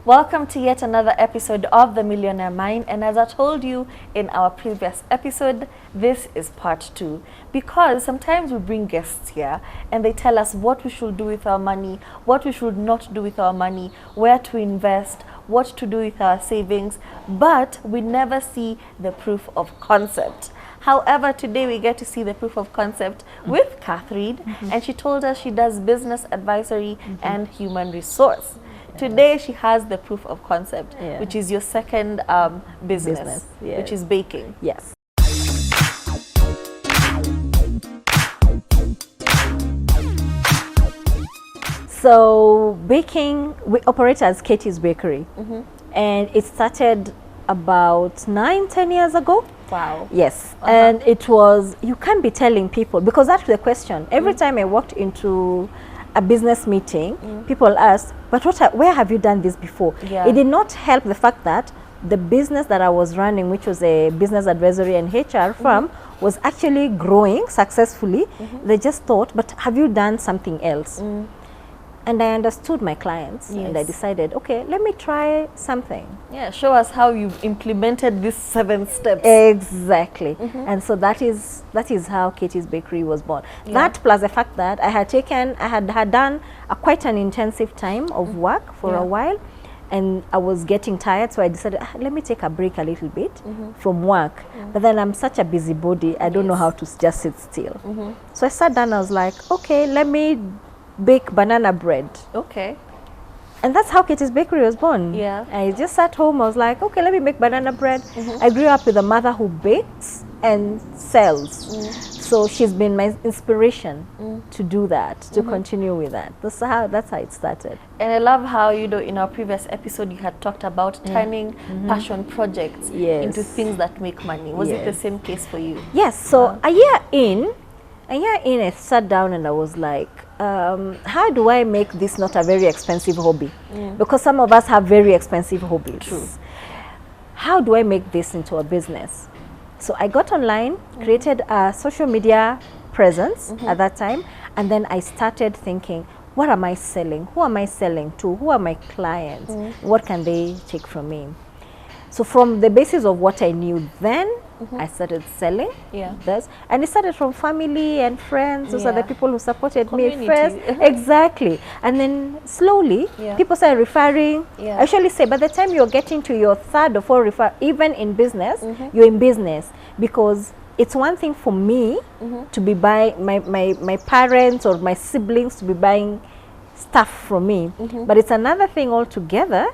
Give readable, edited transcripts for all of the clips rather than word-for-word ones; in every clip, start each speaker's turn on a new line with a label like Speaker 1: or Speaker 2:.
Speaker 1: Welcome to yet another episode of The Millionaire Mind, and as I told you in our previous episode, this is part 2, because sometimes we bring guests here and they tell us what we should do with our money, what we should not do with our money, where to invest, what to do with our savings, but we never see the proof of concept. However, today we get to see the proof of concept with Catherine, and she told us she does business advisory and human resource. Today she has the proof of concept, which is your second business, which is baking.
Speaker 2: Yes. So baking, we operate as Katie's Bakery, and it started about 9-10 years ago.
Speaker 1: Wow.
Speaker 2: Yes. And it was, you can't be telling people, because that's the question. Every time I walked into a business meeting, people asked, but where have you done this before? It did not help the fact that the business that I was running, which was a business advisory and HR firm, was actually growing successfully. They just thought, but have you done something else? And I understood my clients, and I decided, okay, let me try something.
Speaker 1: Yeah, show us how you implemented these 7 steps.
Speaker 2: Exactly. And so that is how Katie's Bakery was born. That plus the fact that I had done quite an intensive time of work for a while, and I was getting tired, so I decided, let me take a break a little bit from work. But then I'm such a busybody, I don't know how to just sit still. So I sat down, I was like, okay, let me bake banana bread.
Speaker 1: Okay.
Speaker 2: And that's how Katie's Bakery was born.
Speaker 1: Yeah.
Speaker 2: I just sat home, I was like, okay, let me make banana bread. I grew up with a mother who bakes and sells. So she's been my inspiration to do that, to continue with that. That's how it started. And
Speaker 1: I love how, you know, in our previous episode you had talked about turning passion projects into things that make money. Was it the same case for you?
Speaker 2: Yes. So a year in, I sat down and I was like, how do I make this not a very expensive hobby? Because some of us have very expensive hobbies.
Speaker 1: True.
Speaker 2: How do I make this into a business? So I got online, created a social media presence at that time, and then I started thinking, what am I selling? Who am I selling to? Who are my clients? What can they take from me? So from the basis of what I knew then, I started selling this, and it started from family and friends. Those are the people who supported me first. Exactly. And then slowly, people started referring. I actually say, by the time you're getting to your 3rd or 4th refer, even in business, you're in business, because it's one thing for me to be buying, my parents or my siblings to be buying stuff from me, but it's another thing altogether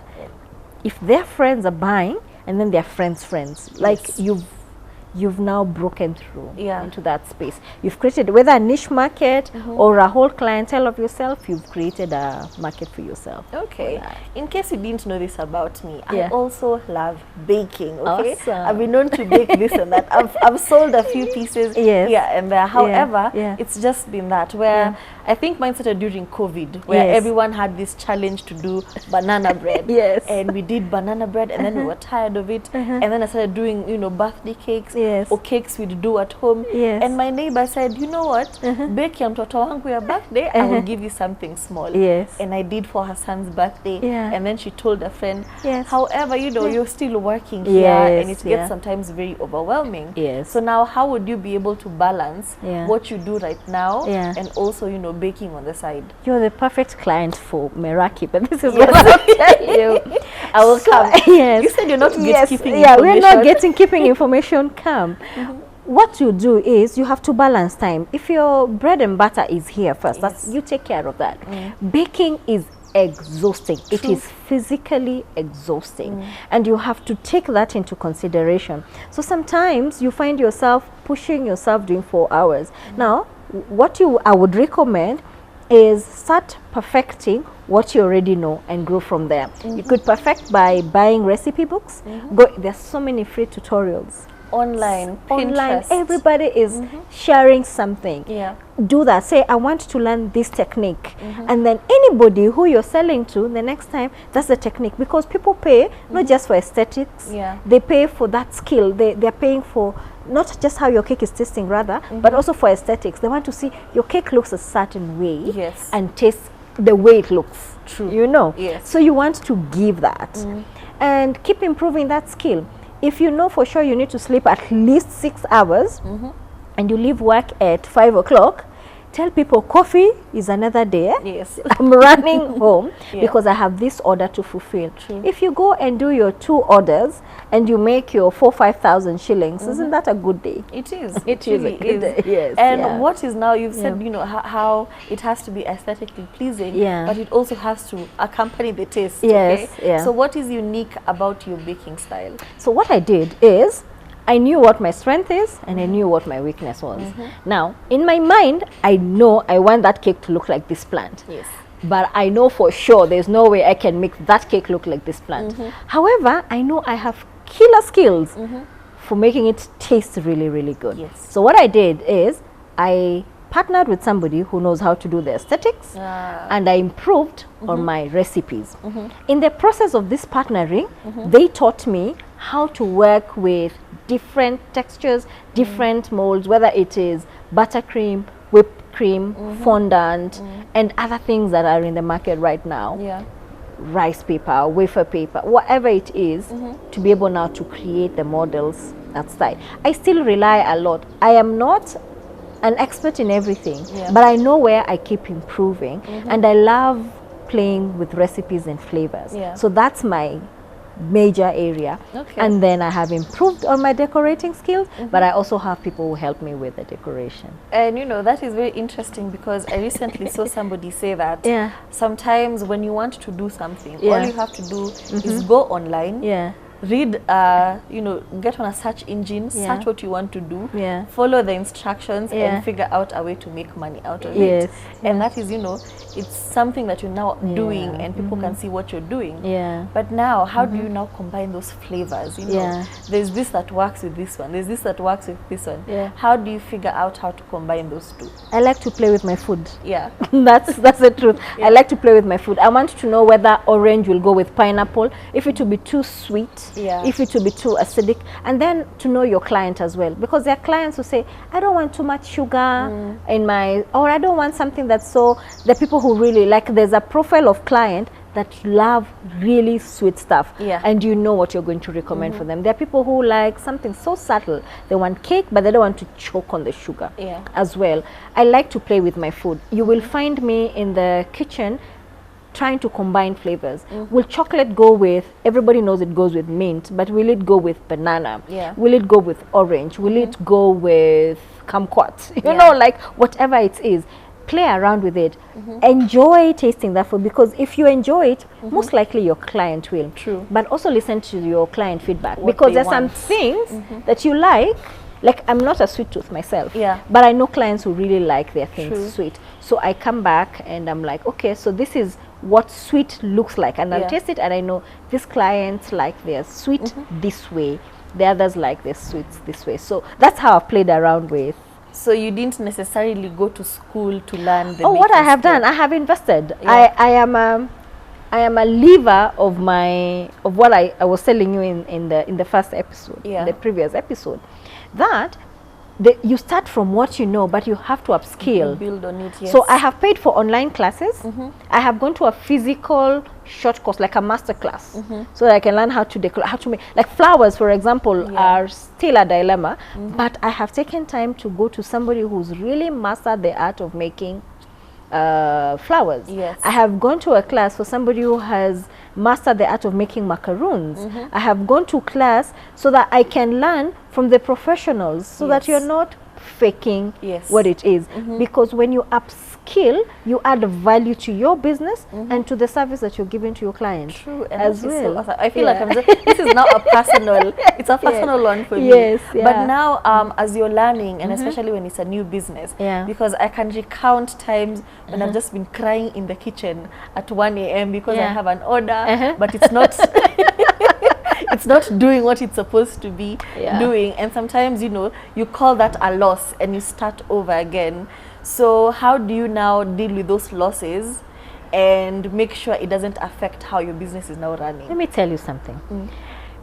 Speaker 2: if their friends are buying and then their friends, like you've now broken through into that space. You've created, whether a niche market or a whole clientele of yourself, you've created a market for yourself.
Speaker 1: Okay. In case you didn't know this about me, I also love baking. Okay.
Speaker 2: Awesome.
Speaker 1: I've been known to bake this and that. I've sold a few pieces here and there. However, it's just been that where I think mine started during COVID, where everyone had this challenge to do banana bread. And we did banana bread, and then we were tired of it. And then I started doing, you know, birthday cakes. Or cakes we'd do at home. And my neighbor said, you know what, bake ya mtoto wangu ya birthday, I will give you something small. And I did for her son's birthday. And then she told a friend. However, you know, you're still working here, and it gets sometimes very overwhelming. So now how would you be able to balance what you do right now and also, you know, baking on the side?
Speaker 2: You're the perfect client for Meraki, but this is what I'm telling you.
Speaker 1: I will come. You said you're not keeping information.
Speaker 2: We're not getting keeping information. What you do is you have to balance time. If your bread and butter is here first, that's, you take care of that. Baking is exhausting. It is physically exhausting, and you have to take that into consideration. So sometimes you find yourself pushing yourself doing 4 hours. Now, what I would recommend is start perfecting what you already know and grow from there. You could perfect by buying recipe books. There's so many free tutorials
Speaker 1: online, Pinterest.
Speaker 2: Everybody is sharing something. Do that. Say, I want to learn this technique, and then anybody who you're selling to the next time, that's the technique, because people pay not just for aesthetics, they pay for that skill. They're paying for not just how your cake is tasting, rather, but also for aesthetics. They want to see your cake looks a certain way and tastes the way it looks.
Speaker 1: True.
Speaker 2: You know?
Speaker 1: Yes.
Speaker 2: So you want to give that and keep improving that skill. If you know for sure you need to sleep at least 6 hours and you leave work at 5 o'clock, tell people coffee is another day.
Speaker 1: Yes.
Speaker 2: I'm running home because I have this order to fulfill.
Speaker 1: True.
Speaker 2: If you go and do your 2 orders and you make your 4,000-5,000 shillings, isn't that a good day?
Speaker 1: It is.
Speaker 2: It
Speaker 1: really
Speaker 2: is a good day. Yes.
Speaker 1: And what is now, you've said, you know, how it has to be aesthetically pleasing, but it also has to accompany the taste.
Speaker 2: Yes.
Speaker 1: Okay? So what is unique about your baking style?
Speaker 2: So what I did is, I knew what my strength is and I knew what my weakness was. Now, in my mind, I know I want that cake to look like this plant.
Speaker 1: Yes.
Speaker 2: But I know for sure there's no way I can make that cake look like this plant. However, I know I have killer skills for making it taste really, really good.
Speaker 1: Yes.
Speaker 2: So what I did is, I partnered with somebody who knows how to do the aesthetics and I improved on my recipes. In the process of this partnering, they taught me how to work with different textures, different molds, whether it is buttercream, whipped cream, fondant, and other things that are in the market right now.
Speaker 1: Yeah.
Speaker 2: Rice paper, wafer paper, whatever it is, to be able now to create the models outside. I still rely a lot. I am not an expert in everything, but I know where I keep improving, and I love playing with recipes and flavors. So that's my major area. And then I have improved on my decorating skills, but I also have people who help me with the decoration.
Speaker 1: And you know, that is very interesting because I recently saw somebody say that sometimes when you want to do something, all you have to do is go online, read, you know, get on a search engine, search what you want to do, follow the instructions, and figure out a way to make money out of it. And that is, you know, it's something that you're now doing, and people can see what you're doing. But now, how do you now combine those flavors? You know, there's this that works with this one, there's this that works with this one. How do you figure out how to combine those two?
Speaker 2: I like to play with my food.
Speaker 1: That's
Speaker 2: the truth. I like to play with my food. I want to know whether orange will go with pineapple, if it will be too sweet, if it will be too acidic, and then to know your client as well, because there are clients who say, I don't want too much sugar in my, or I don't want something that's so, the people who really like, there's a profile of client that love really sweet stuff, and you know what you're going to recommend for them. There are people who like something so subtle, they want cake but they don't want to choke on the sugar as well. I like to play with my food. You will find me in the kitchen trying to combine flavors. Will chocolate go with, everybody knows it goes with mint, but will it go with banana? Will it go with orange? Will it go with kumquat? You know, like whatever it is, play around with it. Enjoy tasting that food, because if you enjoy it, most likely your client will. But also listen to your client feedback, because there's some things that you like I'm not a sweet tooth myself, but I know clients who really like their things sweet. So I come back and I'm like, okay, so this is what sweet looks like, and I'll taste it, and I know this client like their sweet this way, the others like their sweets this way. So that's how I've played around with.
Speaker 1: So you didn't necessarily go to school to learn the
Speaker 2: what I have done, I have invested. I am a lever of what I was telling you in the first episode, the previous episode, that you start from what you know, but you have to upskill.
Speaker 1: Build on it,
Speaker 2: So I have paid for online classes. I have gone to a physical short course, like a master class, so that I can learn how to decorate, how to make, like flowers, for example, are still a dilemma. But I have taken time to go to somebody who's really mastered the art of making flowers. I have gone to a class for somebody who has mastered the art of making macaroons. I have gone to class so that I can learn from the professionals, so that you're not faking what it is. Because when you upskill, you add value to your business and to the service that you're giving to your client.
Speaker 1: And as well. So awesome. I feel like this is now a personal, it's a personal one for me. But now, as you're learning, and especially when it's a new business, because I can recount times when I've just been crying in the kitchen at 1 a.m. because I have an order, but it's not it's not doing what it's supposed to be doing. And sometimes, you know, you call that a loss and you start over again. So how do you now deal with those losses and make sure it doesn't affect how your business is now running?
Speaker 2: Let me tell you something.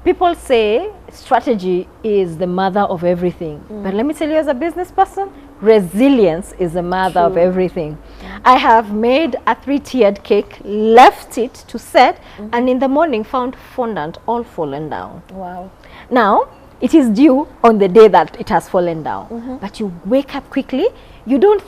Speaker 2: People say strategy is the mother of everything. But let me tell you, as a business person, resilience is the mother of everything. I have made a 3-tiered cake, left it to set, and in the morning found fondant all fallen down.
Speaker 1: Wow.
Speaker 2: Now, it is due on the day that it has fallen down. But you wake up quickly. You don't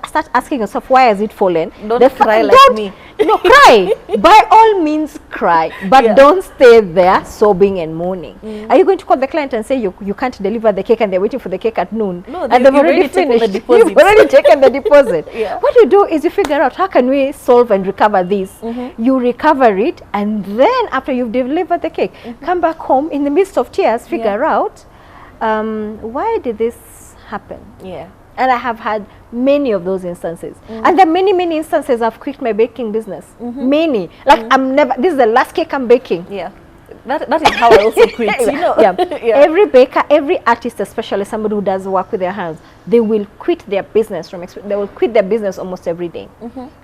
Speaker 2: start asking yourself, why has it fallen?
Speaker 1: Don't cry like me.
Speaker 2: No, cry. By all means, cry. But don't stay there sobbing and mourning. Are you going to call the client and say you can't deliver the cake and they're waiting for the cake at noon?
Speaker 1: No,
Speaker 2: and they've already finished. You've already taken the deposit. What you do is you figure out, how can we solve and recover this? You recover it, and then after you've delivered the cake, come back home in the midst of tears, figure out, why did this happen? And I have had many of those instances. And there are many, many instances I've quit my baking business. Many. Like, this is the last cake I'm baking.
Speaker 1: That is how I also quit, you know.
Speaker 2: Every baker, every artist, especially somebody who does work with their hands, they will quit their business they will quit their business almost every day.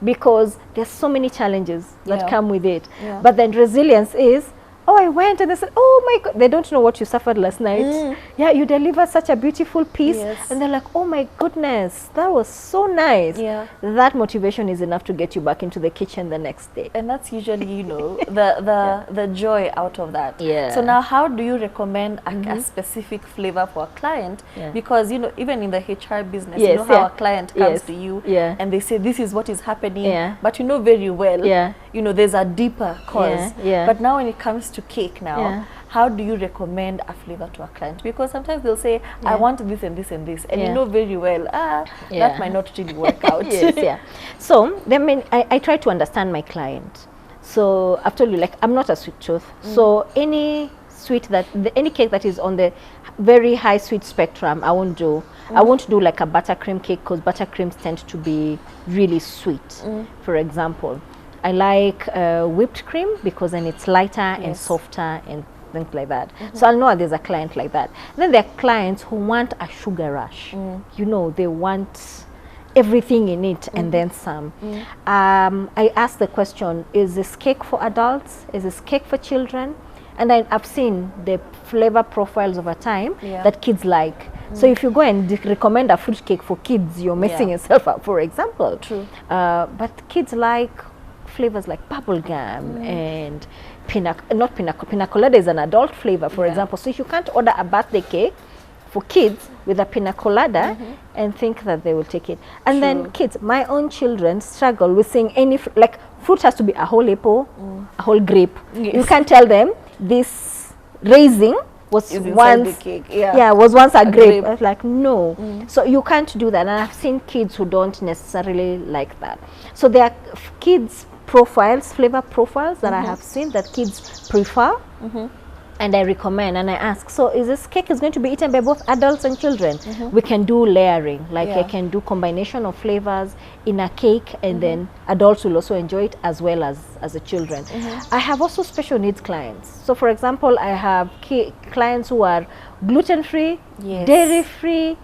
Speaker 2: Because there's so many challenges that come with it. But then resilience is, oh, I went and they said, oh my God, they don't know what you suffered last night. Yeah, you delivered such a beautiful piece. And they're like, oh my goodness, that was so nice. That motivation is enough to get you back into the kitchen the next day.
Speaker 1: And that's usually, you know, the joy out of that. So now, how do you recommend a specific flavor for a client? Because, you know, even in the HR business, you know how a client comes to you and they say, this is what is happening. But you know very well, you know, there's a deeper cause. But now when it comes to cake now, how do you recommend a flavor to a client? Because sometimes they'll say, I want this and this and this, and you know very well, that might not really work out.
Speaker 2: So then I try to understand my client. So I've told you, like, I'm not a sweet tooth. So any cake that is on the very high sweet spectrum, I won't do. I won't do like a buttercream cake, because buttercreams tend to be really sweet. For example, I like whipped cream, because then it's lighter and softer and things like that. So I'll know there's a client like that. Then there are clients who want a sugar rush. You know, they want everything in it and then some. I ask the question, is this cake for adults? Is this cake for children? And I've seen the flavor profiles over time that kids like. So if you go and recommend a fruit cake for kids, you're messing yourself up, for example. But kids like flavors like bubblegum and pina colada is an adult flavor, for example. So if you can't order a birthday cake for kids with a pina colada and think that they will take it. And then kids, my own children struggle with saying any, like, fruit has to be a whole apple, a whole grape. You can't tell them this raisin was once was once a grape. I was like, no. So you can't do that. And I've seen kids who don't necessarily like that. So there are kids profiles, flavor profiles that I have seen that kids prefer. And I recommend, and I ask, so is this cake is going to be eaten by both adults and children? We can do layering, like I can do combination of flavors in a cake, and then adults will also enjoy it as well as the children. I have also special needs clients. So for example, I have clients who are gluten-free, dairy-free,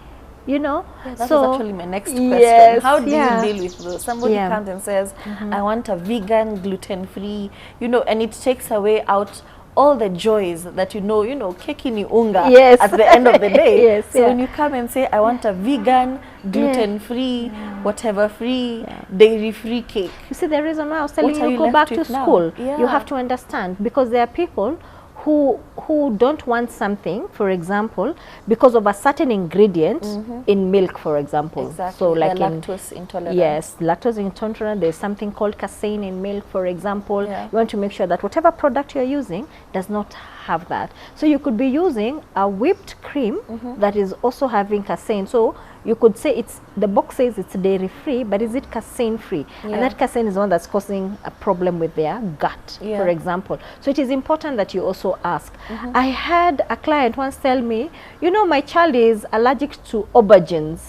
Speaker 2: you know.
Speaker 1: That was actually my next question. How do you deal with those? Somebody comes and says, I want a vegan, gluten-free, you know, and it takes away out all the joys that you know, cake ni unga at the end of the day. So when you come and say, I want a vegan, gluten-free, whatever free, dairy-free cake.
Speaker 2: You see, the reason why I was telling you go back to school, you have to understand, because there are people who don't want something, for example, because of a certain ingredient in milk, for example. So like
Speaker 1: lactose intolerant.
Speaker 2: Yes, lactose intolerant. There's something called casein in milk, for example. You want to make sure that whatever product you're using does not have that. So you could be using a whipped cream that is also having casein. So you could say the box says it's dairy free, but is it casein free? And that casein is one that's causing a problem with their gut, for example. So it is important that you also ask. I had a client once tell me, you know, my child is allergic to aubergines.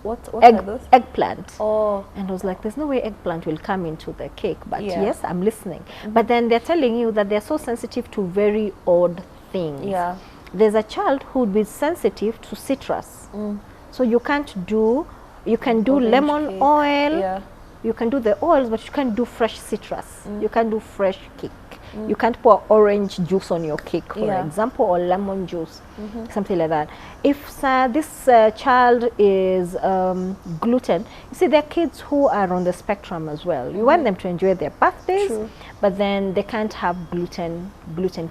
Speaker 1: What are those?
Speaker 2: Eggplant. And I was like, there's no way eggplant will come into the cake, but yes, I'm listening. But then they're telling you that they're so sensitive to very odd things. There's a child who would be sensitive to citrus. So you can't do, you can do lemon oil, you can do the oils, but you can't do fresh citrus. You can't do fresh cake. You can't pour orange juice on your cake, for example, or lemon juice, something like that. If this child is gluten, you see, there are kids who are on the spectrum as well. You want them to enjoy their birthdays, but then they can't have gluten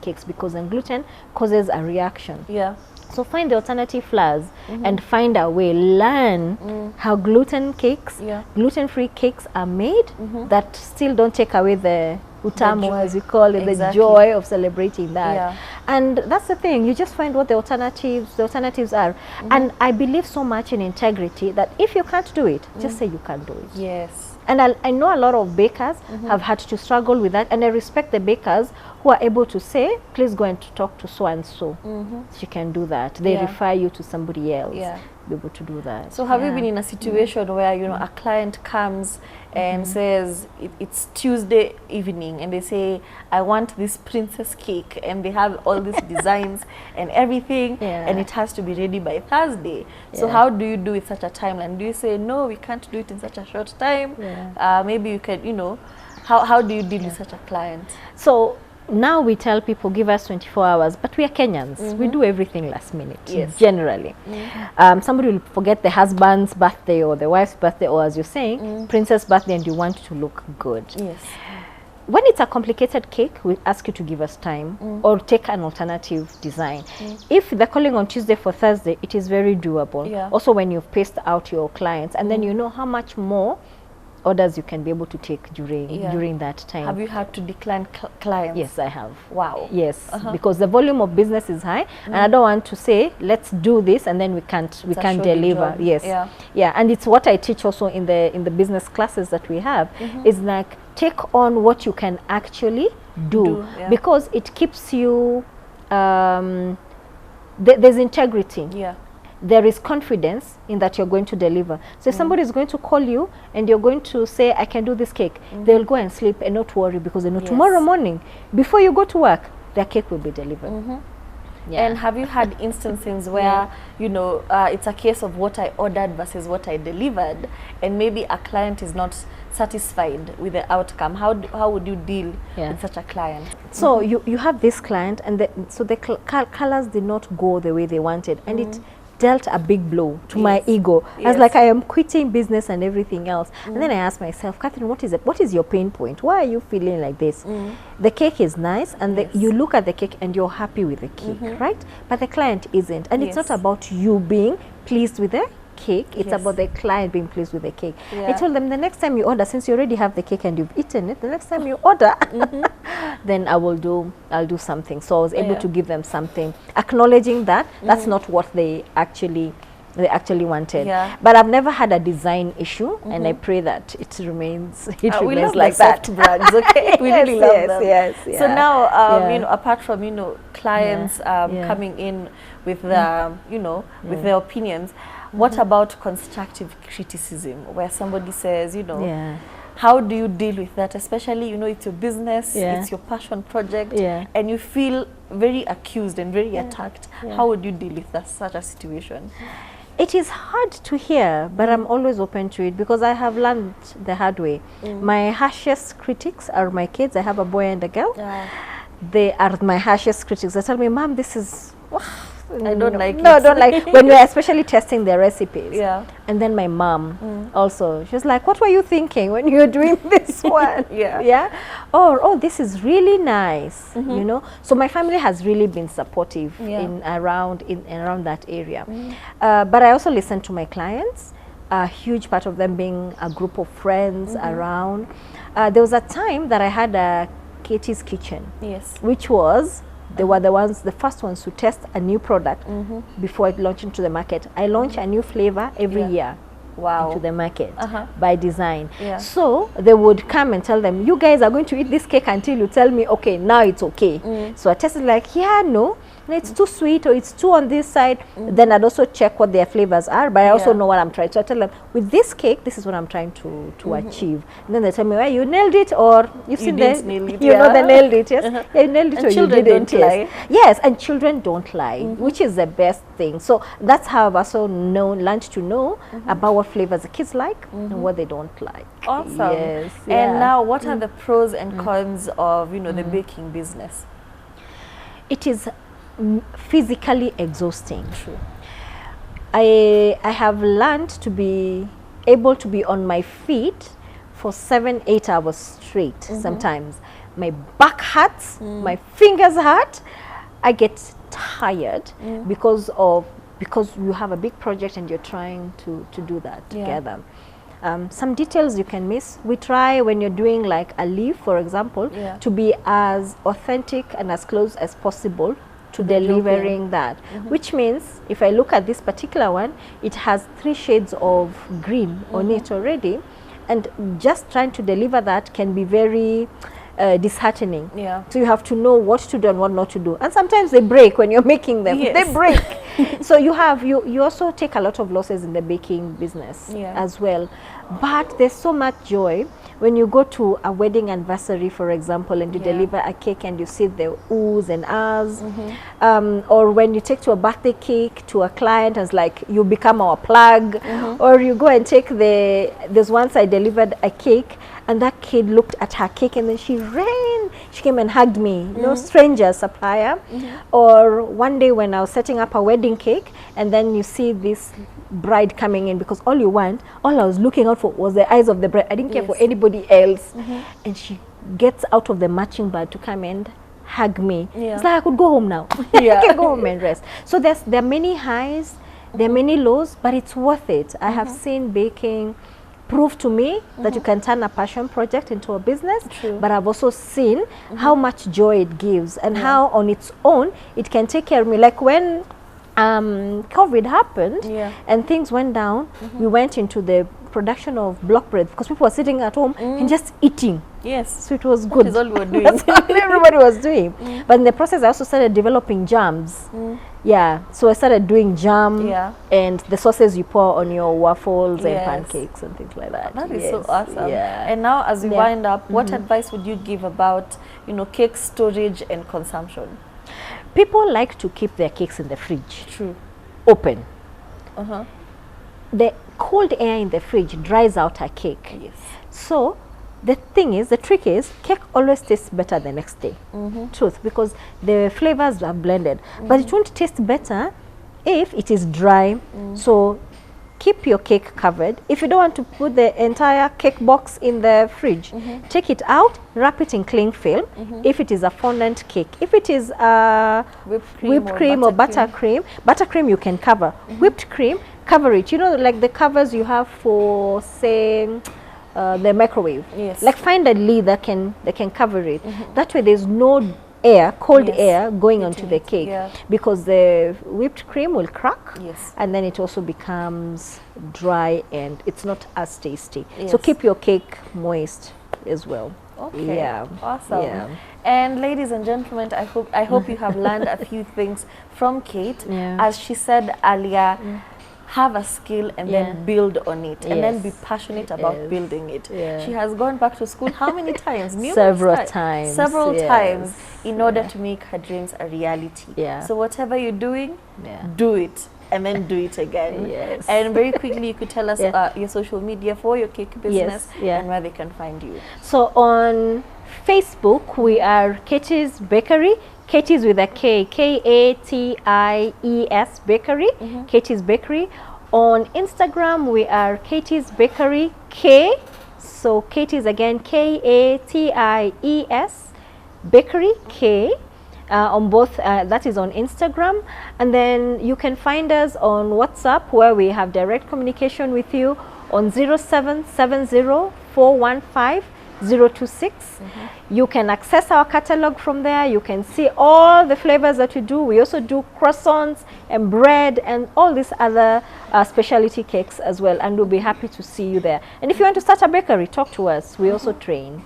Speaker 2: cakes, because then gluten causes a reaction. So find the alternative flours and find a way, learn how gluten-free cakes are made that still don't take away the utamu, as we call it, the joy of celebrating that. And that's the thing, you just find what the alternatives are. And I believe so much in integrity that if you can't do it, just say you can't do it. And I know a lot of bakers have had to struggle with that, and I respect the bakers who are able to say, please go and talk to so and so. She can do that. They refer you to somebody else. Be able to do that.
Speaker 1: So have you been in a situation where, you know, a client comes and says it's Tuesday evening, and they say, I want this princess cake, and they have all these designs and everything, and it has to be ready by Thursday. So how do you do with such a timeline? Do you say, no, we can't do it in such a short time? Maybe you can, you know, how do you deal with such a client?
Speaker 2: So now we tell people, give us 24 hours, but we are Kenyans. We do everything last minute, generally. Somebody will forget the husband's birthday or the wife's birthday, or as you're saying, princess birthday, and you want to look good. When it's a complicated cake, we ask you to give us time or take an alternative design. If they're calling on Tuesday for Thursday, it is very doable. Also, when you've paced out your clients, and then you know how much more orders you can be able to take during that time.
Speaker 1: Have you had to decline clients?
Speaker 2: Yes, I have.
Speaker 1: Wow.
Speaker 2: Yes, because the volume of business is high, and I don't want to say, let's do this, and then we can't deliver. And it's what I teach also in the business classes that we have, is like, take on what you can actually do, because it keeps you, there's integrity. There is confidence in that you're going to deliver. So if somebody is going to call you and you're going to say, I can do this cake, they'll go and sleep and not worry, because they know tomorrow morning, before you go to work, their cake will be delivered.
Speaker 1: And have you had instances where, you know, it's a case of what I ordered versus what I delivered, and maybe a client is not satisfied with the outcome? How would you deal with such a client?
Speaker 2: So you have this client, and so the colors did not go the way they wanted, and it dealt a big blow to my ego. I was like, I am quitting business and everything else. And then I asked myself, Catherine, what is your pain point? Why are you feeling like this? The cake is nice, and you look at the cake and you're happy with the cake, right? But the client isn't. And it's not about you being pleased with the cake, it's about the client being pleased with the cake. I told them, the next time you order, since you already have the cake and you've eaten it, the next time you order, then I'll do something. So I was able to give them something, acknowledging that that's not what they actually wanted. But I've never had a design issue, and I pray that it remains
Speaker 1: remains
Speaker 2: like that.
Speaker 1: Brands, okay? We really love them. So now, you know, apart from, you know, clients coming in with the, you know, with their opinions, what about constructive criticism, where somebody says, you know, how do you deal with that? Especially, you know, it's your business, it's your passion project, and you feel very accused and very attacked. How would you deal with such a situation?
Speaker 2: It is hard to hear, but I'm always open to it, because I have learned the hard way. My harshest critics are my kids. I have a boy and a girl. They are my harshest critics. They tell me, Mom, this is...
Speaker 1: I don't like it.
Speaker 2: No, don't like when we're especially testing their recipes. And then my mom also, she was like, what were you thinking when you were doing this one? Oh, this is really nice. You know, so my family has really been supportive in around that area. But I also listen to my clients, a huge part of them being a group of friends around. There was a time that I had a Katie's Kitchen, which was, they were the first ones to test a new product before it launched into the market. I launch a new flavor every year into the market by design. So they would come and tell them, you guys are going to eat this cake until you tell me, okay, now it's okay. So I tested like, no, it's too sweet or it's too on this side, then I'd also check what their flavors are, but I also know what I'm trying to tell them. With this cake, this is what I'm trying to achieve. And then they tell me, well, you nailed it, or you've seen the, you know, they nailed it, yes. Yeah, you nailed it, and or you didn't, yes. Yes, and children don't lie, which is the best thing. So that's how I've also learned to know about what flavors the kids like and what they don't like.
Speaker 1: Awesome.
Speaker 2: Yes.
Speaker 1: And now, what are the pros and cons of, you know, the baking business?
Speaker 2: It is physically exhausting.
Speaker 1: True.
Speaker 2: I have learned to be able to be on my feet for 7-8 hours straight. Sometimes my back hurts, my fingers hurt, I get tired because you have a big project and you're trying to do that together. Some details you can miss. We try, when you're doing like a leaf, for example, to be as authentic and as close as possible to delivering that. Which means, if I look at this particular one, it has 3 shades of green on it already, and just trying to deliver that can be very disheartening. So you have to know what to do and what not to do, and sometimes they break when you're making them. They break. So you also take a lot of losses in the baking business as well. But there's so much joy when you go to a wedding anniversary, for example, and you deliver a cake and you see the oohs and ahs, or when you take to a birthday cake to a client as like you become our plug, or you go and take there's once I delivered a cake and that kid looked at her cake and then she came and hugged me, you know, stranger supplier. Or one day when I was setting up a wedding cake and then you see this bride coming in, because all I was looking out for was the eyes of the bride. I didn't care for anybody else. And she gets out of the marching band to come and hug me. It's like I could go home now. I can go home and rest. So there are many highs, there are many lows, but it's worth it. I have seen baking prove to me that you can turn a passion project into a business. But I've also seen how much joy it gives and how on its own it can take care of me. Like when COVID happened and things went down, we went into the production of block bread because people were sitting at home and just eating. So it was good.
Speaker 1: That is all we were doing.
Speaker 2: That's all everybody was doing. But in the process, I also started developing jams. So I started doing jam and the sauces you pour on your waffles and pancakes and things like that.
Speaker 1: That is so awesome. And now, as we wind up, what advice would you give about, you know, cake storage and consumption?
Speaker 2: People like to keep their cakes in the fridge. Open. The cold air in the fridge dries out a cake. So the trick is, cake always tastes better the next day. Truth, because the flavors are blended. But it won't taste better if it is dry. So keep your cake covered. If you don't want to put the entire cake box in the fridge, take it out, wrap it in cling film. If it is a fondant cake, if it is whipped cream or buttercream you can cover. Whipped cream, cover it. You know, like the covers you have for, say, the microwave. Like find a lid that can cover it. That way there's no cold air going onto the cake, because the whipped cream will crack and then it also becomes dry and it's not as tasty. So keep your cake moist as well.
Speaker 1: Awesome. And ladies and gentlemen, I hope you have learned a few things from Kate. As she said earlier, have a skill and then build on it, and then be passionate about building it. She has gone back to school how many times?
Speaker 2: Several times
Speaker 1: in order to make her dreams a reality. So whatever you're doing, do it and then do it again. And very quickly, you could tell us your social media for your cake business and where they can find you.
Speaker 2: So on Facebook, we are Katie's Bakery. Katie's with a K, K-A-T-I-E-S Bakery, Katie's Bakery. On Instagram, we are Katie's Bakery K. So Katie's again, K-A-T-I-E-S Bakery K. On both, that is on Instagram. And then you can find us on WhatsApp, where we have direct communication with you on 0770-415-026. You can access our catalog from there. You can see all the flavors that we do. We also do croissants and bread and all these other specialty cakes as well, and we'll be happy to see you there. And if you want to start a bakery, talk to us. We also train.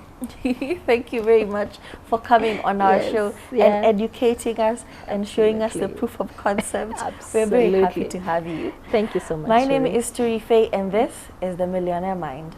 Speaker 1: Thank you very much for coming on our show and educating us and showing us the proof of concept. We're very happy to have you.
Speaker 2: Thank you so much.
Speaker 1: My name is Turife, and this is The Millionaire Mind.